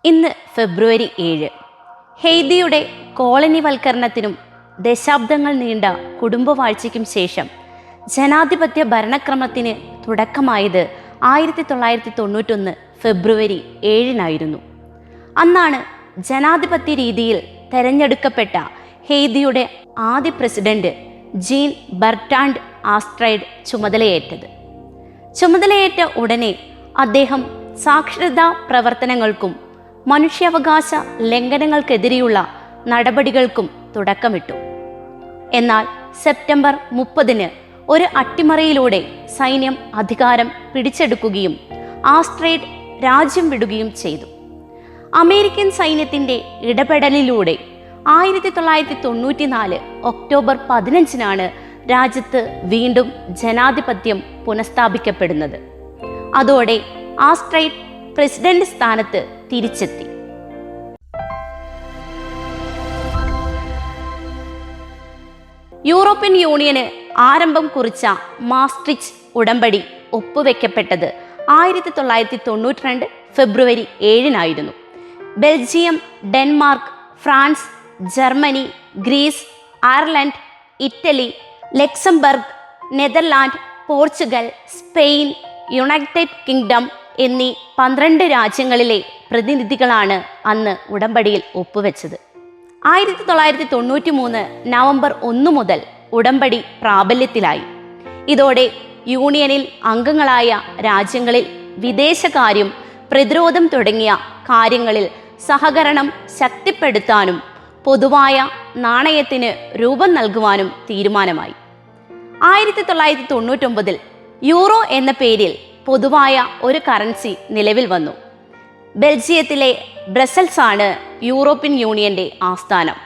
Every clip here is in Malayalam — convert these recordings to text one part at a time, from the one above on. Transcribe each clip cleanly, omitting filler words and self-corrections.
ഇന്ന് ഫെബ്രുവരി 7. ഹെയ്തിയുടെ കോളനിവൽക്കരണത്തിനും ദശാബ്ദങ്ങൾ നീണ്ട കുടുംബവാഴ്ചയ്ക്കും ശേഷം ജനാധിപത്യ ഭരണക്രമത്തിന് തുടക്കമായത് 1991 ഫെബ്രുവരി 7 അന്നാണ് ജനാധിപത്യ രീതിയിൽ തെരഞ്ഞെടുക്കപ്പെട്ട ഹെയ്തിയുടെ ആദ്യ പ്രസിഡന്റ് ജീൻ ബെർട്രാൻഡ് ആസ്ട്രൈഡ് ചുമതലയേറ്റ ഉടനെ അദ്ദേഹം സാക്ഷരതാ പ്രവർത്തനങ്ങൾക്കും മനുഷ്യാവകാശ ലംഘനങ്ങൾക്കെതിരെയുള്ള നടപടികൾക്കും തുടക്കമിട്ടു. എന്നാൽ സെപ്റ്റംബർ 30 ഒരു അട്ടിമറിയിലൂടെ സൈന്യം അധികാരം പിടിച്ചെടുക്കുകയും ആസ്ട്രൈഡ് രാജ്യം വിടുകയും ചെയ്തു. അമേരിക്കൻ സൈന്യത്തിന്റെ ഇടപെടലിലൂടെ 1994 ഒക്ടോബർ 15 രാജ്യത്ത് വീണ്ടും ജനാധിപത്യം പുനഃസ്ഥാപിക്കപ്പെടുന്നത്. അതോടെ ആസ്ട്രൈഡ് പ്രസിഡന്റ് സ്ഥാനത്ത് തിരിച്ചെത്തി. യൂറോപ്യൻ യൂണിയന് ആരംഭം കുറിച്ച മാസ്ട്രിച്ച് ഉടമ്പടി ഒപ്പുവെക്കപ്പെട്ടത് 1992 ഫെബ്രുവരി 7 Belgium, Denmark, France, Germany, Greece, Ireland, Italy, Luxembourg, Netherland, Portugal, Spain, United Kingdom എന്നീ 12 രാജ്യങ്ങളിലെ പ്രതിനിധികളാണ് അന്ന് ഉടമ്പടിയിൽ ഒപ്പുവെച്ചത്. 1993 നവംബർ 1 മുതൽ ഉടമ്പടി പ്രാബല്യത്തിലായി. ഇതോടെ യൂണിയനിൽ അംഗങ്ങളായ രാജ്യങ്ങളിൽ വിദേശകാര്യം, പ്രതിരോധം തുടങ്ങിയ കാര്യങ്ങളിൽ സഹകരണം ശക്തിപ്പെടുത്താനും പൊതുവായ നാണയത്തിന് രൂപം നൽകുവാനും തീരുമാനമായി. 1999 യൂറോ എന്ന പേരിൽ പൊതുവായ ഒരു കറൻസി നിലവിൽ വന്നു. ബെൽജിയത്തിലെ ബ്രസൽസ് ആണ് യൂറോപ്യൻ യൂണിയന്റെ ആസ്ഥാനം.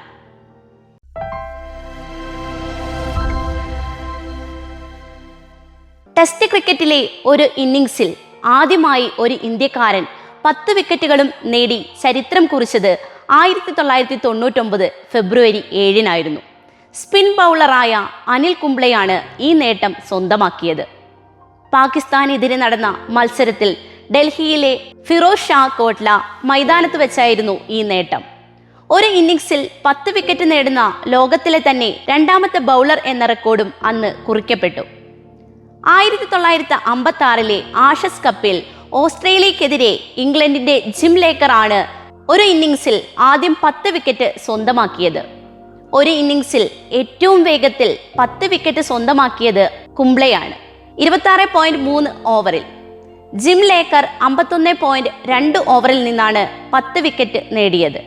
ടെസ്റ്റ് ക്രിക്കറ്റിലെ ഒരു ഇന്നിംഗ്സിൽ ആദ്യമായി ഒരു ഇന്ത്യക്കാരൻ 10 വിക്കറ്റുകളും നേടി ചരിത്രം കുറിച്ചത് 1999 ഫെബ്രുവരി 7 സ്പിൻ ബൗളറായ അനിൽ കുംബ്ലെയാണ് ഈ നേട്ടം സ്വന്തമാക്കിയത്. പാകിസ്ഥാനെതിരെ നടന്ന മത്സരത്തിൽ ഡൽഹിയിലെ ഫിറോസ് ഷാ കോട്ട്ല മൈതാനത്ത് വെച്ചായിരുന്നു ഈ നേട്ടം. ഒരു ഇന്നിംഗ്സിൽ 10 വിക്കറ്റ് നേടുന്ന ലോകത്തിലെ തന്നെ രണ്ടാമത്തെ ബൗളർ എന്ന റെക്കോർഡും അന്ന് കുറിക്കപ്പെട്ടു. 1956 ആഷസ് കപ്പിൽ ഓസ്ട്രേലിയക്കെതിരെ ഇംഗ്ലണ്ടിന്റെ ജിം ലേക്കർ ആണ് ഒരു ഇന്നിംഗ്സിൽ ആദ്യം 10 വിക്കറ്റ് സ്വന്തമാക്കിയത്. ഒരു ഇന്നിംഗ്സിൽ ഏറ്റവും വേഗത്തിൽ 10 വിക്കറ്റ് സ്വന്തമാക്കിയത് കുംബ്ലെയാണ്, 26.3 ഓവറിൽ. ജിം ലേക്കർ 51.2 ഓവറിൽ നിന്നാണ് 10 വിക്കറ്റ് നേടിയത്.